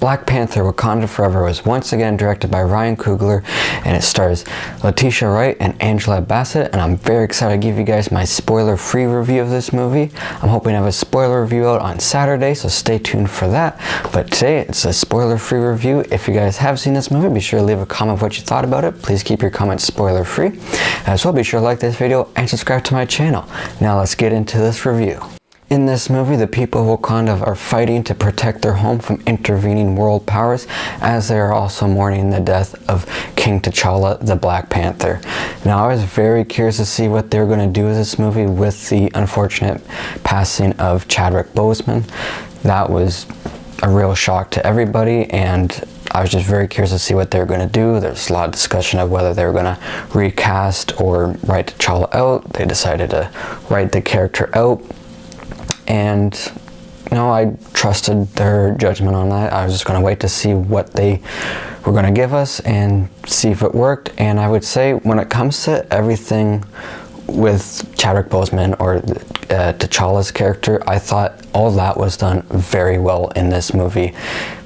Black Panther Wakanda Forever was once again directed by Ryan Coogler, and it stars Letitia Wright and Angela Bassett, and I'm very excited to give you guys my spoiler-free review of this movie. I'm hoping to have a spoiler review out on Saturday, so stay tuned for that. But today, it's a spoiler-free review. If you guys have seen this movie, be sure to leave a comment of what you thought about it. Please keep your comments spoiler-free. As well, be sure to like this video and subscribe to my channel. Now let's get into this review. In this movie, the people of Wakanda are fighting to protect their home from intervening world powers, as they are also mourning the death of King T'Challa, the Black Panther. Now, I was very curious to see what they were going to do with this movie with the unfortunate passing of Chadwick Boseman. That was a real shock to everybody, and I was just very curious to see what they were going to do. There's a lot of discussion of whether they were going to recast or write T'Challa out. They decided to write the character out. And I trusted their judgment on that. I was just going to wait to see what they were going to give us and see if it worked. And I would say when it comes to everything with Chadwick Boseman or T'Challa's character, I thought all that was done very well in this movie.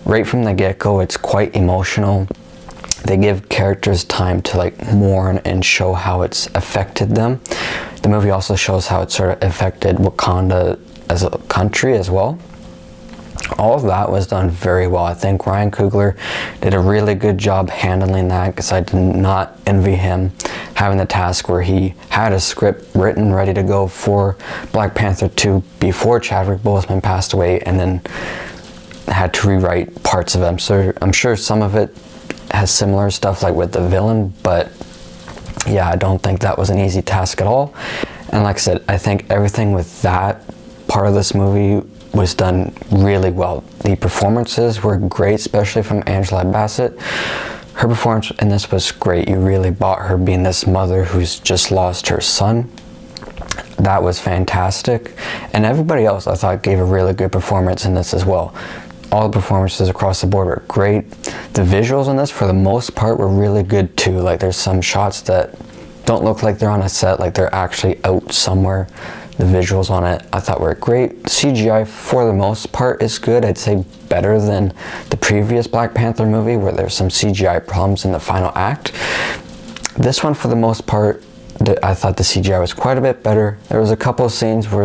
Right from the get-go, it's quite emotional. They give characters time to mourn and show how it's affected them. The movie also shows how it sort of affected Wakanda as a country as well. All of that was done very well. I think Ryan Coogler did a really good job handling that, because I did not envy him having the task where he had a script written ready to go for Black Panther 2 before Chadwick Boseman passed away, and then had to rewrite parts of it. So I'm sure some of it has similar stuff like with the villain, but yeah, I don't think that was an easy task at all. And like I said, I think everything with that part of this movie was done really well. The performances were great, especially from Angela Bassett. Her performance in this was great. You really bought her being this mother who's just lost her son. That was fantastic. And everybody else, I thought, gave a really good performance in this as well. All the performances across the board were great. The visuals in this, for the most part, were really good too. There's some shots that don't look like they're on a set, like they're actually out somewhere. The visuals on it, I thought, were great. CGI, for the most part, is good. I'd say better than the previous Black Panther movie, where there's some CGI problems in the final act. This one, for the most part, I thought the CGI was quite a bit better. There was a couple of scenes where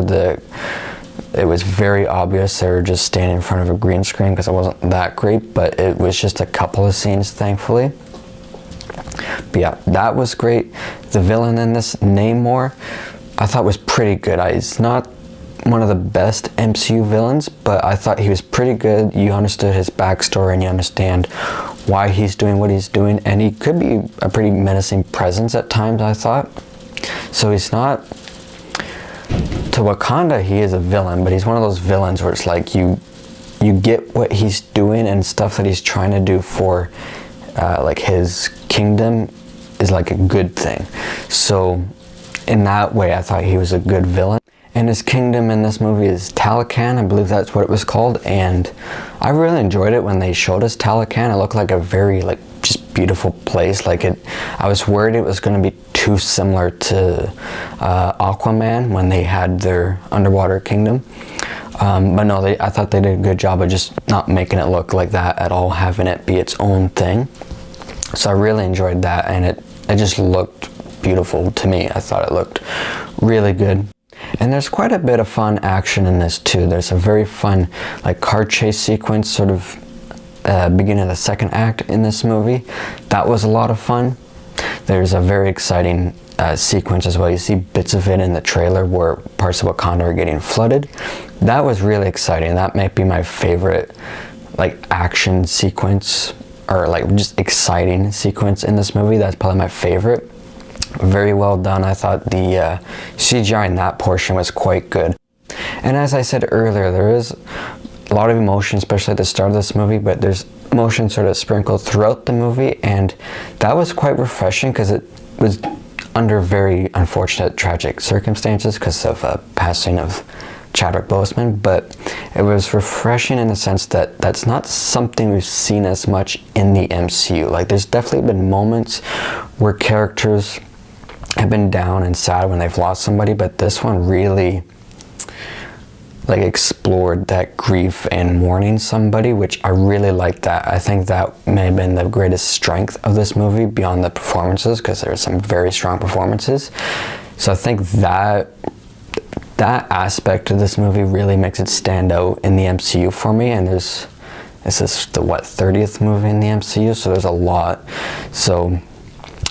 it was very obvious they were just standing in front of a green screen, because it wasn't that great, but it was just a couple of scenes, thankfully. But yeah, that was great. The villain in this, Namor, I thought was pretty good. He's not one of the best MCU villains, but I thought he was pretty good. You understood his backstory and you understand why he's doing what he's doing, and he could be a pretty menacing presence at times, I thought. So he's not, to Wakanda, he is a villain, but he's one of those villains where it's like you get what he's doing and stuff that he's trying to do for his kingdom is like a good thing. So in that way, I thought he was a good villain. And his kingdom in this movie is Talokan, I believe that's what it was called, and I really enjoyed it when they showed us Talokan. It looked like a very just beautiful place. I was worried it was going to be too similar to Aquaman when they had their underwater kingdom. But no, I thought they did a good job of just not making it look like that at all, having it be its own thing. So I really enjoyed that, and it just looked beautiful to me. I thought it looked really good. And there's quite a bit of fun action in this too. There's a very fun car chase sequence sort of beginning of the second act in this movie. That was a lot of fun. There's a very exciting sequence as well. You see bits of it in the trailer where parts of Wakanda are getting flooded. That was really exciting. That might be my favorite action sequence, or just exciting sequence in this movie. That's probably my favorite. Very well done. I thought the CGI in that portion was quite good. And as I said earlier, there is a lot of emotion, especially at the start of this movie, but there's emotion sort of sprinkled throughout the movie, and that was quite refreshing, because it was under very unfortunate, tragic circumstances because of passing of Chadwick Boseman, but it was refreshing in the sense that that's not something we've seen as much in the MCU. There's definitely been moments where characters have been down and sad when they've lost somebody, but this one really like explored that grief and mourning somebody, which I really liked that. I think that may have been the greatest strength of this movie beyond the performances, because there were some very strong performances. So I think that aspect of this movie really makes it stand out in the MCU for me. And this is the 30th movie in the MCU, so there's a lot. So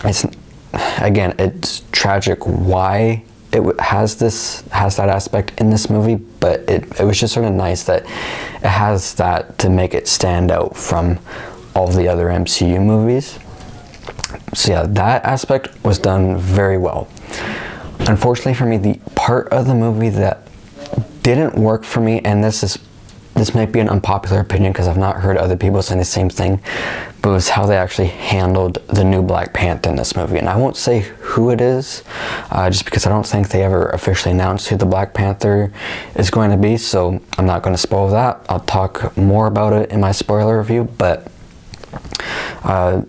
it's tragic why it has that aspect in this movie, but it was just sort of nice that it has that to make it stand out from all the other MCU movies. So yeah, that aspect was done very well. Unfortunately for me, the part of the movie that didn't work for me, and this might be an unpopular opinion because I've not heard other people saying the same thing, but it was how they actually handled the new Black Panther in this movie. And I won't say who it is, just because I don't think they ever officially announced who the Black Panther is going to be, so I'm not going to spoil that. I'll talk more about it in my spoiler review, but I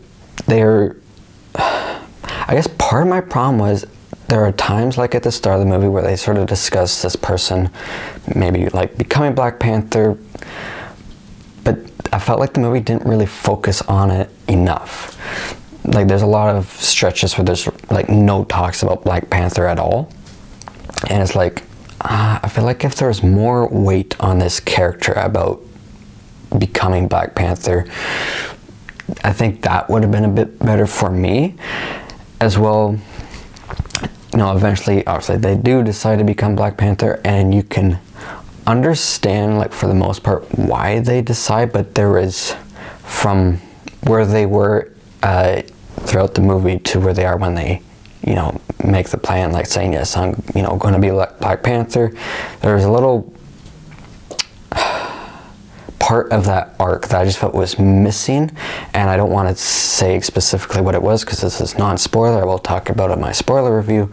guess part of my problem was there are times, like at the start of the movie, where they sort of discuss this person maybe like becoming Black Panther, but I felt like the movie didn't really focus on it enough. Like there's a lot of stretches where there's like no talks about Black Panther at all, and it's like I feel like if there was more weight on this character about becoming Black Panther, I think that would have been a bit better for me as well. You know, eventually, obviously, they do decide to become Black Panther, and you can understand, like, for the most part, why they decide, but there is, from where they were throughout the movie to where they are when they, you know, make the plan, like saying, yes, I'm, you know, going to be Black Panther, there's a little part of that arc that I just felt was missing, and I don't want to say specifically what it was because this is non-spoiler. I will talk about it in my spoiler review,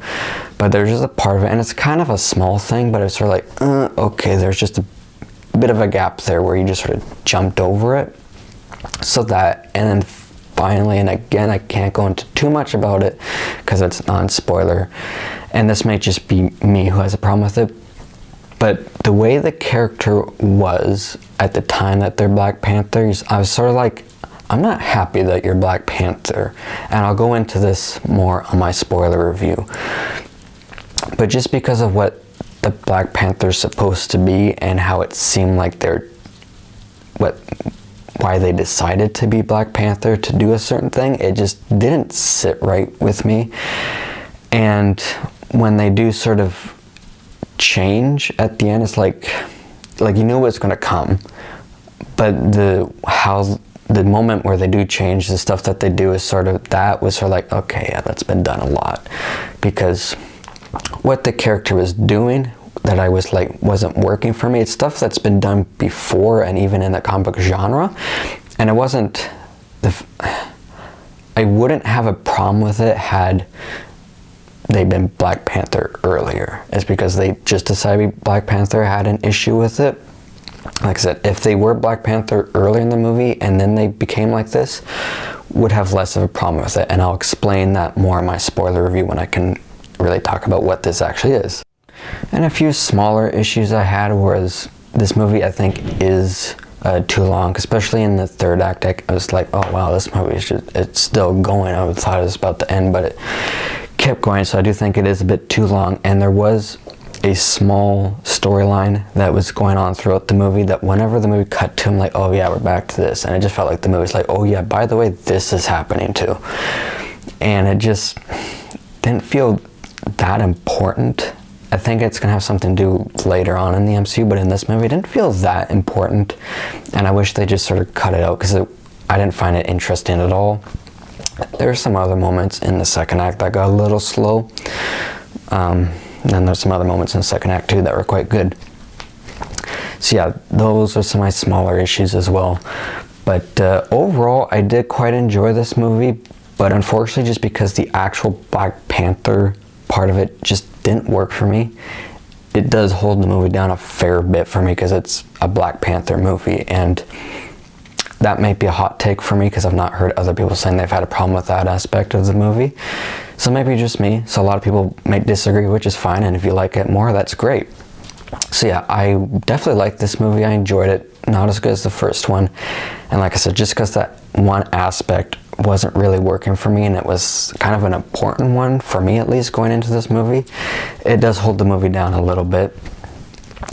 but there's just a part of it, and it's kind of a small thing, but it's sort of like, okay, there's just a bit of a gap there where you just sort of jumped over it. So that, and then finally, and again, I can't go into too much about it because it's non-spoiler, and this may just be me who has a problem with it, but the way the character was at the time that they're Black Panthers, I was sort of like, I'm not happy that you're Black Panther. And I'll go into this more on my spoiler review. But just because of what the Black Panther's supposed to be and how it seemed like why they decided to be Black Panther to do a certain thing, it just didn't sit right with me. And when they do sort of change at the end, it's like you knew what's going to come, but the moment where they do change, the stuff that they do is sort of like, okay, yeah, that's been done a lot, because what the character was doing that I was like wasn't working for me. It's stuff that's been done before and even in the comic book genre, and it wasn't I wouldn't have a problem with it had they've been Black Panther earlier. It's because they just decided Black Panther had an issue with it. Like I said, if they were Black Panther earlier in the movie and then they became like this, would have less of a problem with it. And I'll explain that more in my spoiler review when I can really talk about what this actually is. And a few smaller issues I had was this movie, I think, is too long, especially in the third act. I was like, oh wow, this movie is it's still going. I thought it was about to end, but it kept going, so I do think it is a bit too long. And there was a small storyline that was going on throughout the movie that whenever the movie cut to, I'm like, oh yeah, we're back to this, and it just felt like the movie's like, oh yeah, by the way, this is happening too. And it just didn't feel that important. I think it's gonna have something to do later on in the MCU, but in this movie it didn't feel that important, and I wish they just sort of cut it out because I didn't find it interesting at all. There are some other moments in the second act that got a little slow. And then there's some other moments in the second act too that were quite good. So yeah, those are some of my smaller issues as well. But overall, I did quite enjoy this movie. But unfortunately, just because the actual Black Panther part of it just didn't work for me, it does hold the movie down a fair bit for me because it's a Black Panther movie. And that might be a hot take for me because I've not heard other people saying they've had a problem with that aspect of the movie. So maybe just me. So a lot of people may disagree, which is fine. And if you like it more, that's great. So yeah, I definitely liked this movie. I enjoyed it. Not as good as the first one. And like I said, just because that one aspect wasn't really working for me, and it was kind of an important one for me, at least, going into this movie, it does hold the movie down a little bit.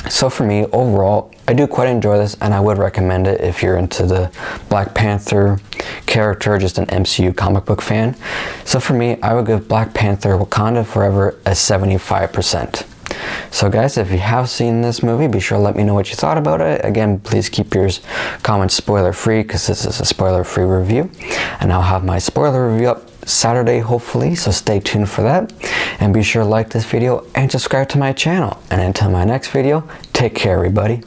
So for me, overall, I do quite enjoy this, and I would recommend it if you're into the Black Panther character, just an MCU comic book fan. So for me, I would give Black Panther Wakanda Forever a 75%. So guys, if you have seen this movie, be sure to let me know what you thought about it. Again, please keep your comments spoiler free, because this is a spoiler free review, and I'll have my spoiler review up Saturday hopefully, so stay tuned for that. And be sure to like this video and subscribe to my channel. And until my next video, take care everybody.